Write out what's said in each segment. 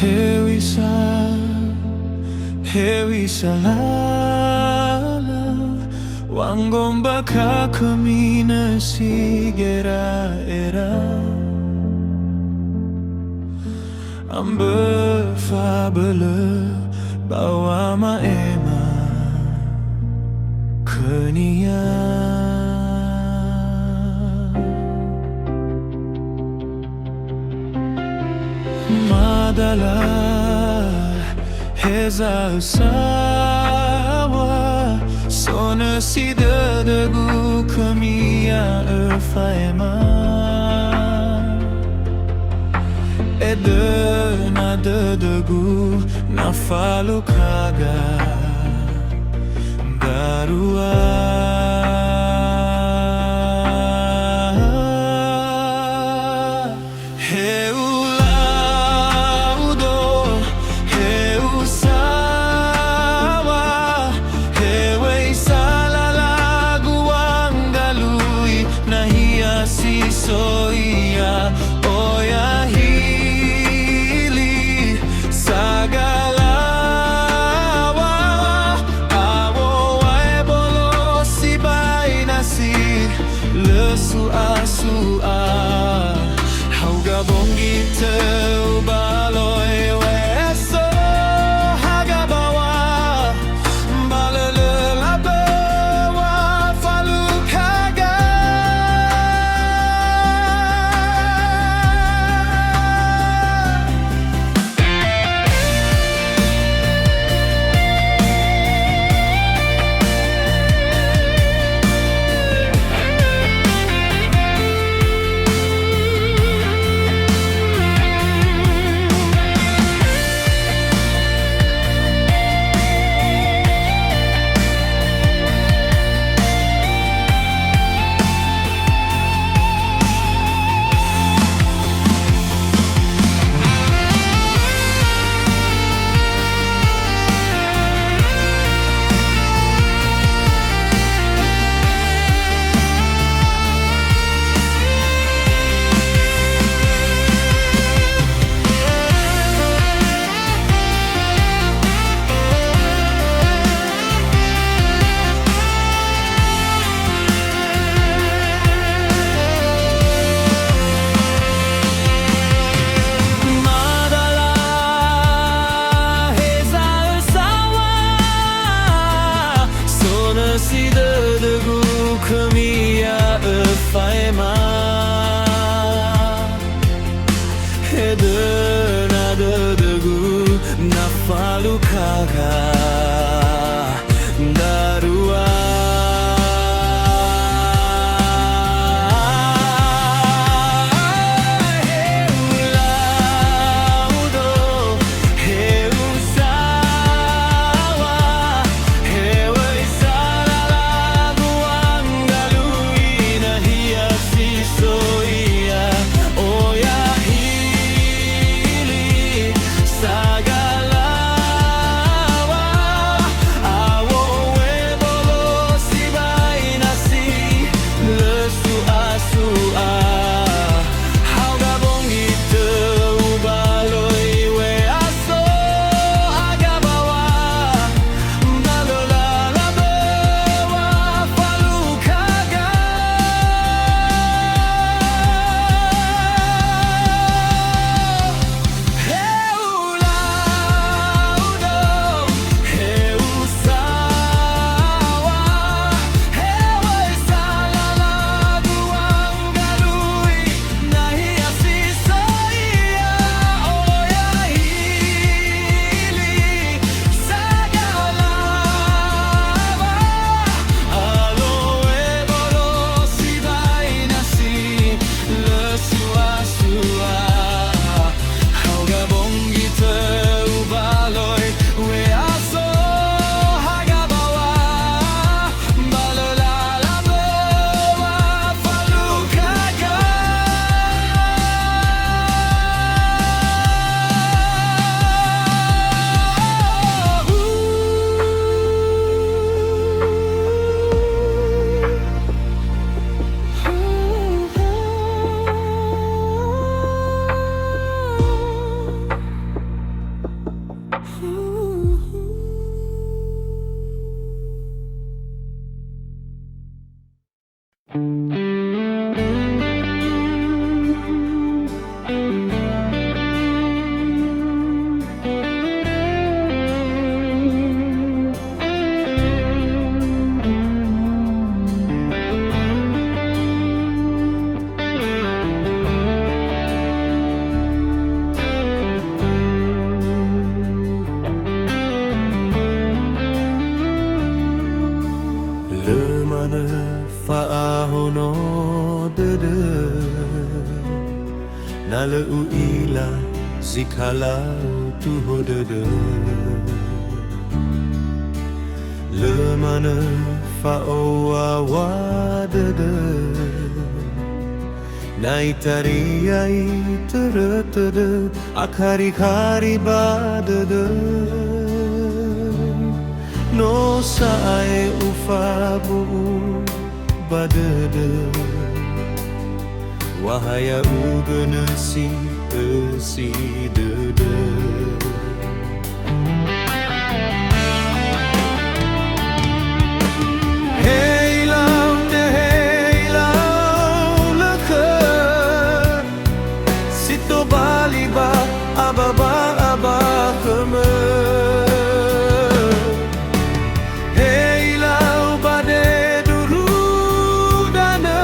Hewisa, Hewisa Lala, Wangomba kakumina sigera era. Amber fabele bawa maema kenia. Madala heza usawa sona sida degu kamia erfaema ede nada degu na falo kaga darua. Soia oya hili sagalawa awo waebolo si bai nasi lesu asua hauga bongi teu baloi weso hagabawa balele labewa falukaga. Kumia faema ede nada degu na falu kaga darua. Sagalawa no de na le uila zikala tu de le mana fa o wa de nai tariai tere akari kari badede no sae ufabu badede Haya'ugö Manö si dede Hey lau ne hey lau leke Sito baliba ababa keme Hey lau bade dulu dana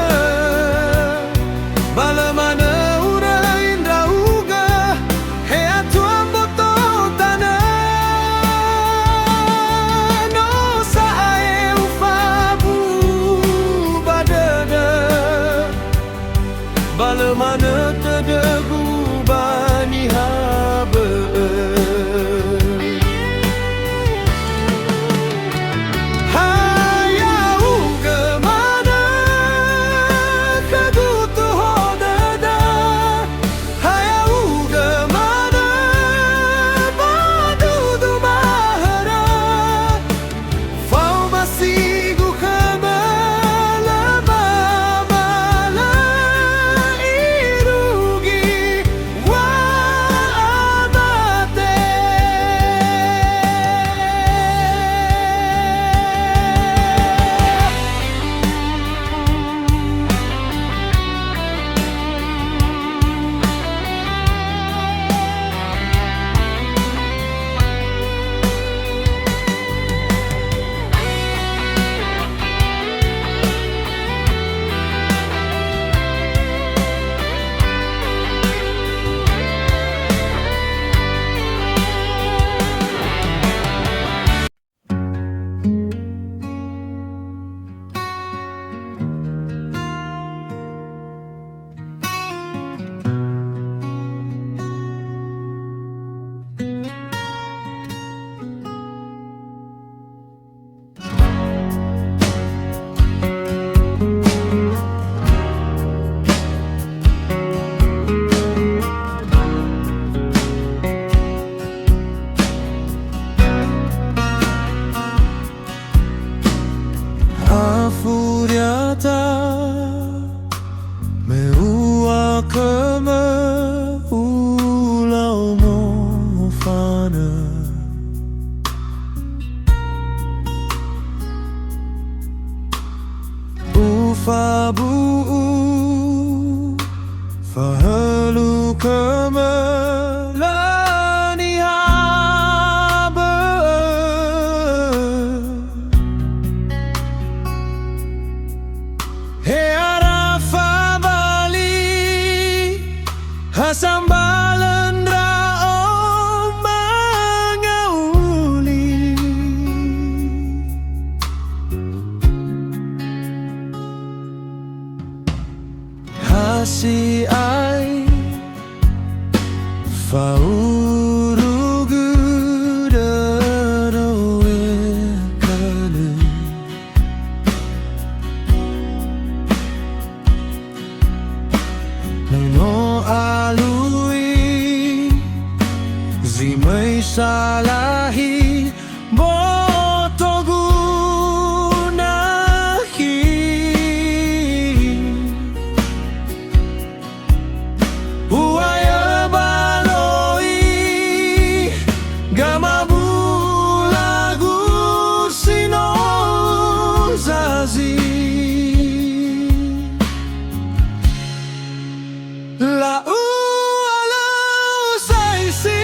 Bala mana ura indra uga Hey atua boto dana No sae ufabu badada Bala mana tedegu bani habe Haya'ugö Manö kagutu hodada Haya'ugö Manö badudu mahara Fau masigu kamala mamala irugi wa amate Afuriata me ua keme ulau mo fana Ufabu fahalu keme lani habe Hey arafa bali hasambalan rao mangauli Hasi ai faurugu dano ekale No alui zimai salahi botogu nahi Uaya baloi gamabu lagu sino zazi lagu ala usaisi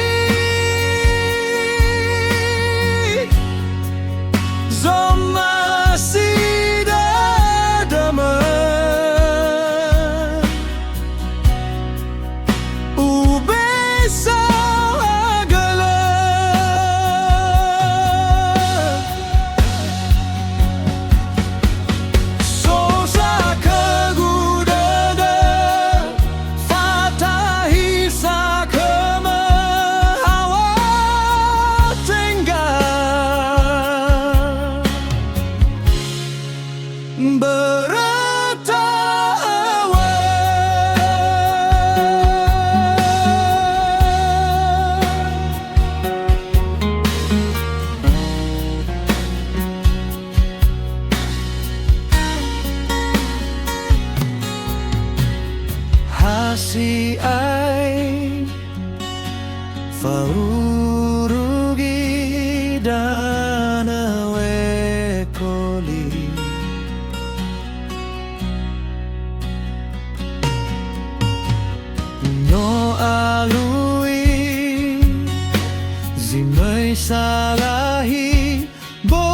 사랑이 보토구나기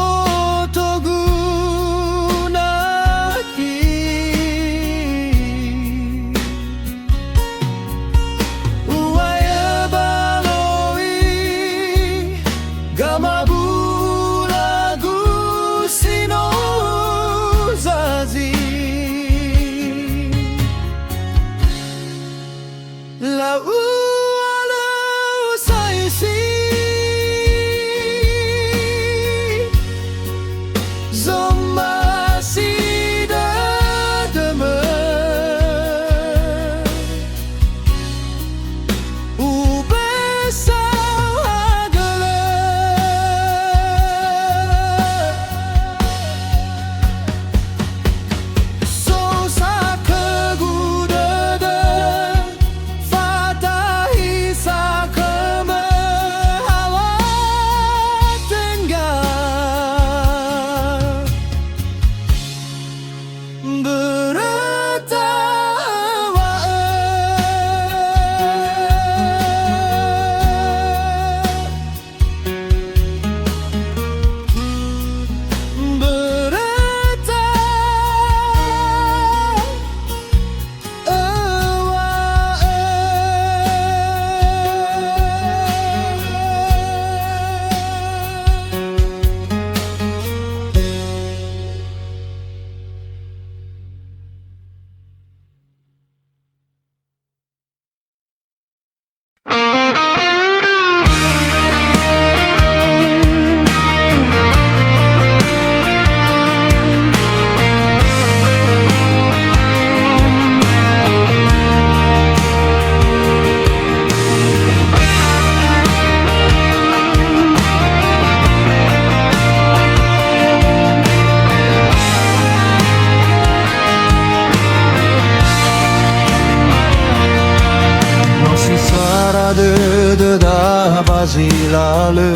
우아야 바로이 가마불라구 시노자지 라우 da basilale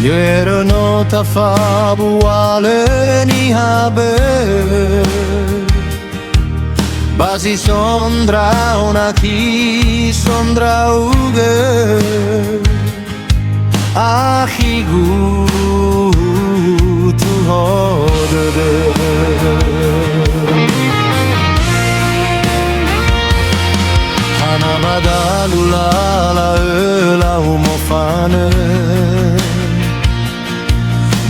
Ieri nota fabuale ni habe Basi sondra una chi sondra uge Ahigu tu hodede Lala la umofane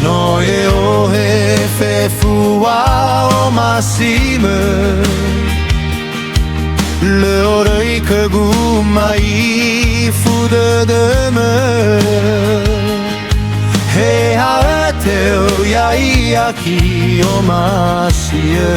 Noie o hefe fua o massime Le orei que gumai fude de me He a teo yai aki o masie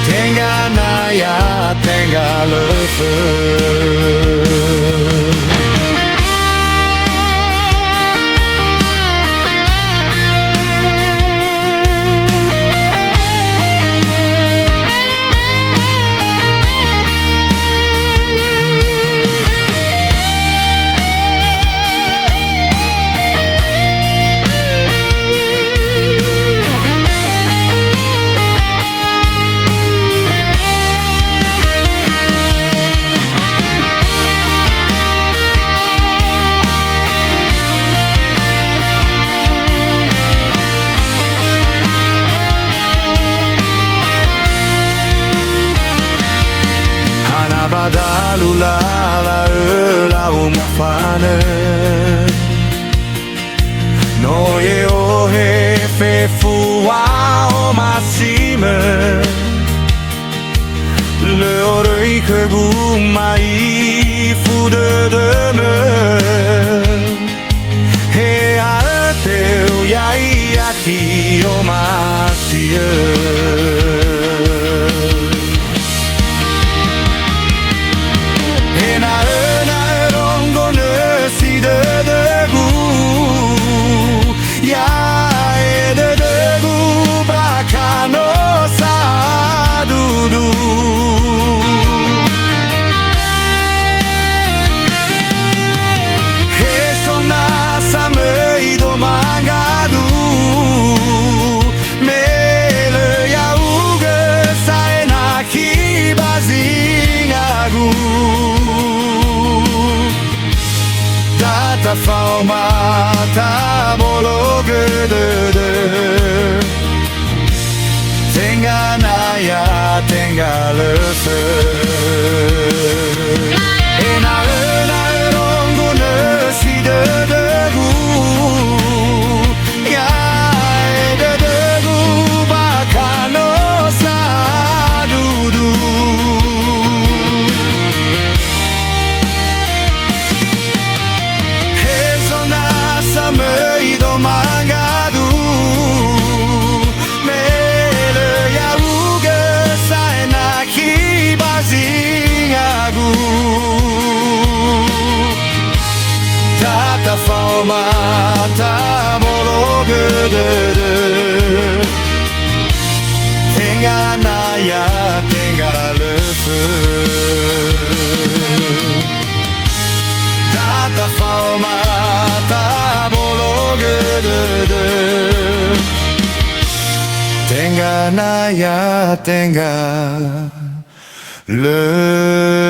Tenga naya, tenga le feu Lala la umfane Noie o hefe fua o massime Le orei que gumai fude de me lagu Tatapau mata bolo gede Tengah naya tengah lese Ena ronggu nasi dedegu Ya dedegu bakano sadudu Hezona sameido mangadu Tatapau mata bolo gede Tengah naya tengah lese Tatapau mata bolo gede Tengah naya tengah lese 天がなや天がる